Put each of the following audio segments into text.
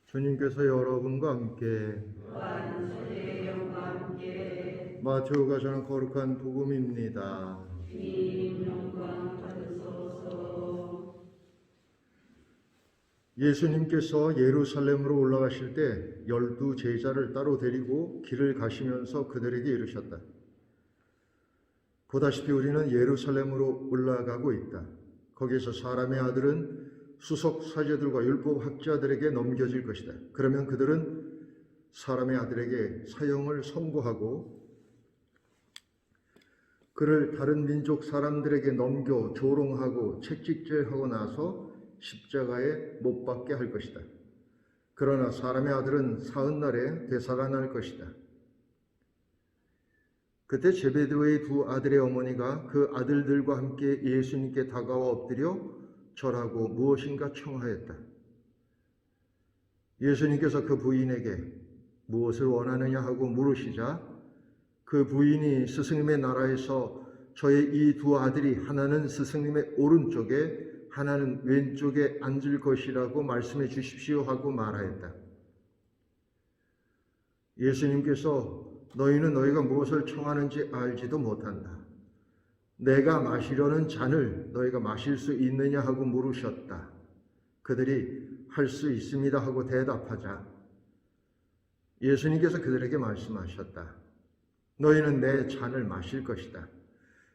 주님께서 여러분과 함께 마테오가 전한 거룩한 복음입니다. 예수님께서 예루살렘으로 올라가실 때 12 제자를 따로 데리고 길을 가시면서 그들에게 이르셨다. 보다시피 우리는 예루살렘으로 올라가고 있다. 거기에서 사람의 아들은 수석 사제들과 율법 학자들에게 넘겨질 것이다. 그러면 그들은 사람의 아들에게 사형을 선고하고 그를 다른 민족 사람들에게 넘겨 조롱하고 채찍질하고 나서 십자가에 못 박게 할 것이다. 그러나 사람의 아들은 사흔날에 되살아날 것이다. 그때 제베데오의 두 아들의 어머니가 그 아들들과 함께 예수님께 다가와 엎드려 절하고 무엇인가 청하였다. 예수님께서 그 부인에게 무엇을 원하느냐 하고 물으시자 그 부인이 스승님의 나라에서 저의 이 두 아들이 하나는 스승님의 오른쪽에 하나는 왼쪽에 앉을 것이라고 말씀해 주십시오 하고 말하였다. 예수님께서 너희는 너희가 무엇을 청하는지 알지도 못한다. 내가 마시려는 잔을 너희가 마실 수 있느냐 하고 물으셨다. 그들이 할 수 있습니다 하고 대답하자 예수님께서 그들에게 말씀하셨다. 너희는 내 잔을 마실 것이다.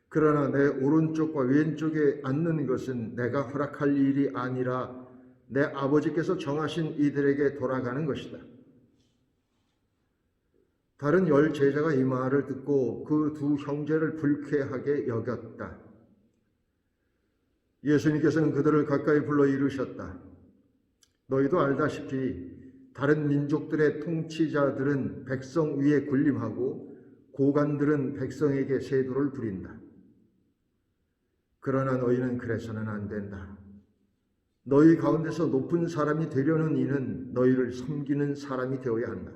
그러나 내 오른쪽과 왼쪽에 앉는 것은 내가 허락할 일이 아니라 내 아버지께서 정하신 이들에게 돌아가는 것이다. 다른 10 제자가 이 말을 듣고 그 두 형제를 불쾌하게 여겼다. 예수님께서는 그들을 가까이 불러 이르셨다. 너희도 알다시피 다른 민족들의 통치자들은 백성 위에 군림하고 고관들은 백성에게 세도를 부린다. 그러나 너희는 그래서는 안 된다. 너희 가운데서 높은 사람이 되려는 이는 너희를 섬기는 사람이 되어야 한다.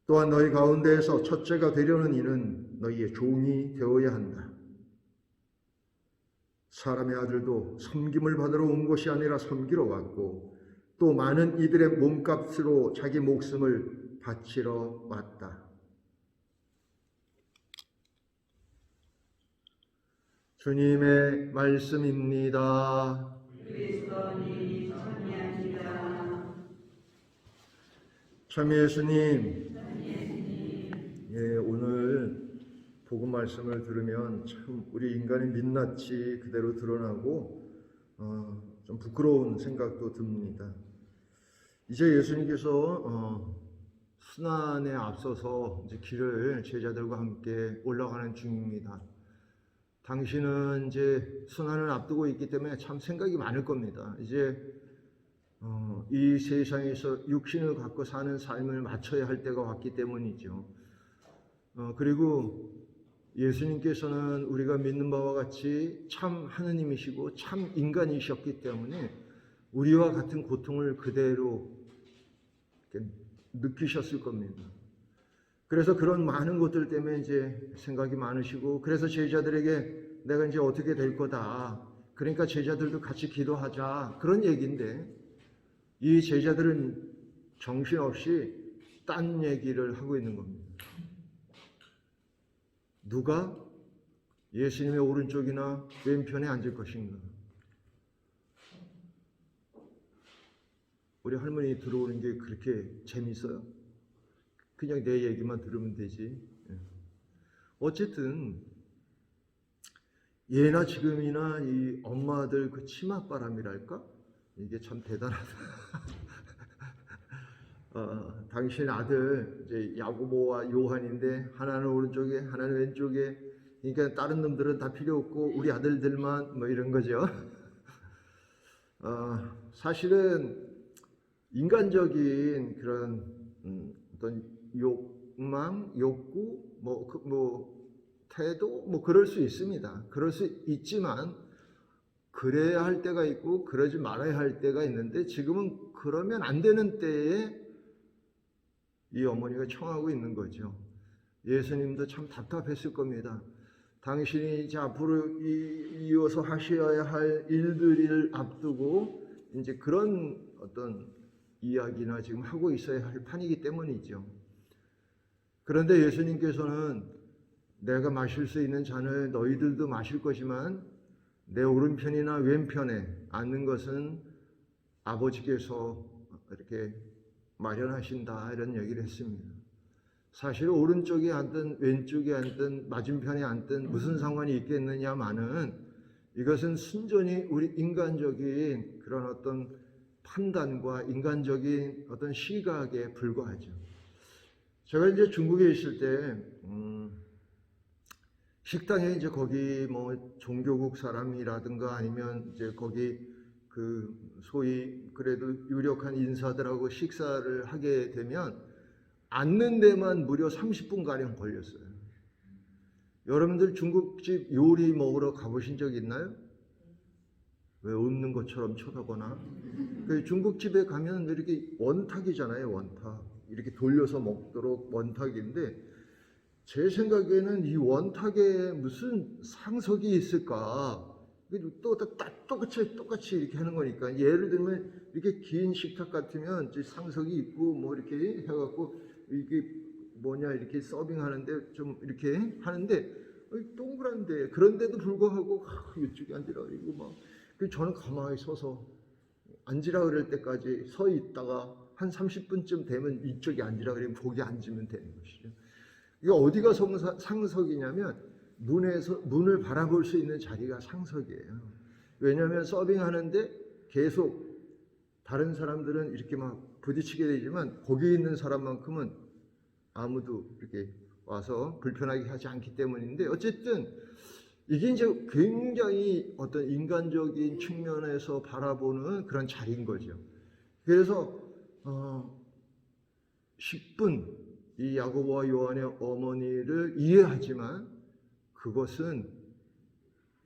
또한 너희 가운데에서 첫째가 되려는 이는 너희의 종이 되어야 한다. 사람의 아들도 섬김을 받으러 온 것이 아니라 섬기러 왔고 또 많은 이들의 몸값으로 자기 목숨을 바치러 왔다. 주님의 말씀입니다. 그리스도님 찬미합니다. 참 예수님, 오늘 복음 말씀을 들으면 참 우리 인간의 민낯이 그대로 드러나고 좀 부끄러운 생각도 듭니다. 이제 예수님께서 순환에 앞서서 이제 길을 제자들과 함께 올라가는 중입니다. 당신은 이제 순환을 앞두고 있기 때문에 참 생각이 많을 겁니다. 이제 이 세상에서 육신을 갖고 사는 삶을 마쳐야 할 때가 왔기 때문이죠. 그리고 예수님께서는 우리가 믿는 바와 같이 참 하느님이시고 참 인간이셨기 때문에 우리와 같은 고통을 그대로 느끼셨을 겁니다. 그래서 그런 많은 것들 때문에 이제 생각이 많으시고 그래서 제자들에게 내가 이제 어떻게 될 거다. 그러니까 제자들도 같이 기도하자. 그런 얘기인데 이 제자들은 정신없이 딴 얘기를 하고 있는 겁니다. 누가 예수님의 오른쪽이나 왼편에 앉을 것인가? 우리 할머니 들어오는 게 그렇게 재밌어요? 그냥 내 얘기만 들으면 되지. 어쨌든 예나 지금이나 이 엄마들 그 치맛바람이랄까? 이게 참 대단하다. 당신 아들 이제 야고보와 요한인데 하나는 오른쪽에 하나는 왼쪽에, 그러니까 다른 놈들은 다 필요 없고 우리 아들들만 뭐 이런 거죠. 사실은 인간적인 그런 어떤 욕망, 욕구, 태도, 그럴 수 있습니다. 그럴 수 있지만, 그래야 할 때가 있고, 그러지 말아야 할 때가 있는데, 지금은 그러면 안 되는 때에 이 어머니가 청하고 있는 거죠. 예수님도 참 답답했을 겁니다. 당신이 이제 앞으로 이어서 하셔야 할 일들을 앞두고, 이제 그런 어떤 이야기나 지금 하고 있어야 할 판이기 때문이죠. 그런데 예수님께서는 내가 마실 수 있는 잔을 너희들도 마실 것이지만 내 오른편이나 왼편에 앉는 것은 아버지께서 이렇게 마련하신다, 이런 얘기를 했습니다. 사실 오른쪽에 앉든 왼쪽에 앉든 맞은편에 앉든 무슨 상관이 있겠느냐마는 이것은 순전히 우리 인간적인 그런 어떤 판단과 인간적인 어떤 시각에 불과하죠. 제가 이제 중국에 있을 때 식당에 이제 거기 뭐 종교국 사람이라든가 아니면 이제 거기 그 소위 그래도 유력한 인사들하고 식사를 하게 되면 앉는 데만 무려 30분가량 걸렸어요. 여러분들 중국집 요리 먹으러 가보신 적 있나요? 왜 없는 것처럼 쳐다보나? 그 중국집에 가면 이렇게 원탁이잖아요, 원탁. 이렇게 돌려서 먹도록 원탁인데, 제 생각에는 이 원탁에 무슨 상석이 있을까? 똑같이 이렇게 하는 거니까. 예를 들면 이렇게 긴 식탁 같으면 상석이 있고 뭐 이렇게 해갖고 이게 뭐냐 이렇게 서빙하는데 좀 이렇게 하는데 동그란데, 그런데도 불구하고 이쪽에 앉으라 그러고 막. 저는 가만히 서서 앉으라 그럴 때까지 서 있다가 한 30분쯤 되면 이쪽에 앉으라 그러면 거기 앉으면 되는 것이죠. 이게 어디가 상석이냐면 문을 바라볼 수 있는 자리가 상석이에요. 왜냐하면 서빙하는데 계속 다른 사람들은 이렇게 막 부딪히게 되지만 거기 있는 사람만큼은 아무도 이렇게 와서 불편하게 하지 않기 때문인데, 어쨌든 이게 이제 굉장히 어떤 인간적인 측면에서 바라보는 그런 자리인 거죠. 그래서 10분 이 야고보와 요한의 어머니를 이해하지만 그것은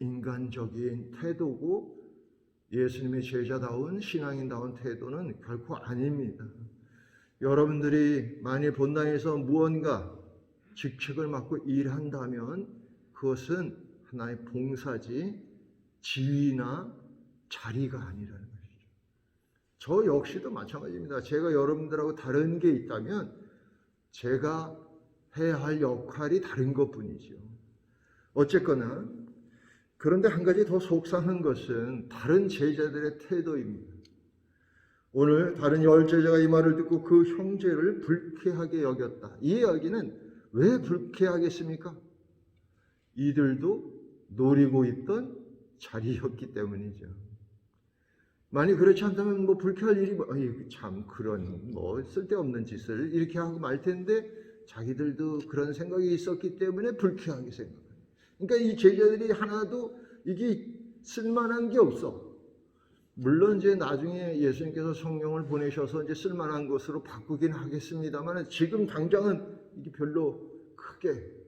인간적인 태도고 예수님의 제자다운 신앙인다운 태도는 결코 아닙니다. 여러분들이 만일 본당에서 무언가 직책을 맡고 일한다면 그것은 하나의 봉사지 지위나 자리가 아니라는 것이죠. 저 역시도 마찬가지입니다. 제가 여러분들하고 다른 게 있다면 제가 해야 할 역할이 다른 것뿐이죠. 어쨌거나 그런데 한 가지 더 속상한 것은 다른 제자들의 태도입니다. 오늘 다른 열제자가 이 말을 듣고 그 형제를 불쾌하게 여겼다. 이 이야기는 왜 불쾌하겠습니까? 이들도 노리고 있던 자리였기 때문이죠. 만약 그렇지 않다면 뭐 불쾌할 일이 참 그런 뭐 쓸데없는 짓을 이렇게 하고 말 텐데 자기들도 그런 생각이 있었기 때문에 불쾌하게 생각해요. 그러니까 이 제자들이 하나도 이게 쓸만한 게 없어. 물론 이제 나중에 예수님께서 성령을 보내셔서 이제 쓸만한 것으로 바꾸긴 하겠습니다만 지금 당장은 이게 별로 크게.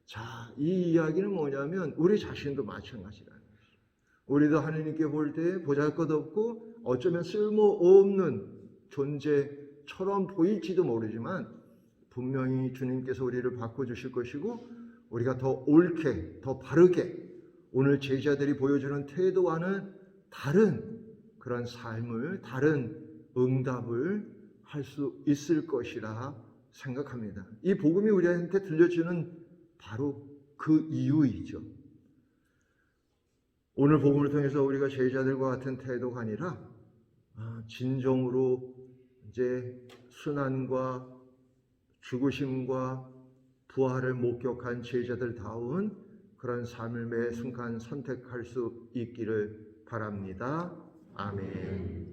자, 이 이야기는 뭐냐면 우리 자신도 마찬가지라는 것이죠. 우리도 하나님께 볼 때 보잘것없고 어쩌면 쓸모없는 존재처럼 보일지도 모르지만 분명히 주님께서 우리를 바꿔주실 것이고 우리가 더 옳게, 더 바르게 오늘 제자들이 보여주는 태도와는 다른 그런 삶을, 다른 응답을 할 수 있을 것이라 생각합니다. 이 복음이 우리한테 들려주는 바로 그 이유이죠. 오늘 복음을 통해서 우리가 제자들과 같은 태도가 아니라 진정으로 이제 순환과 죽으심과 부활을 목격한 제자들다운 그런 삶을 매 순간 선택할 수 있기를 바랍니다. 아멘.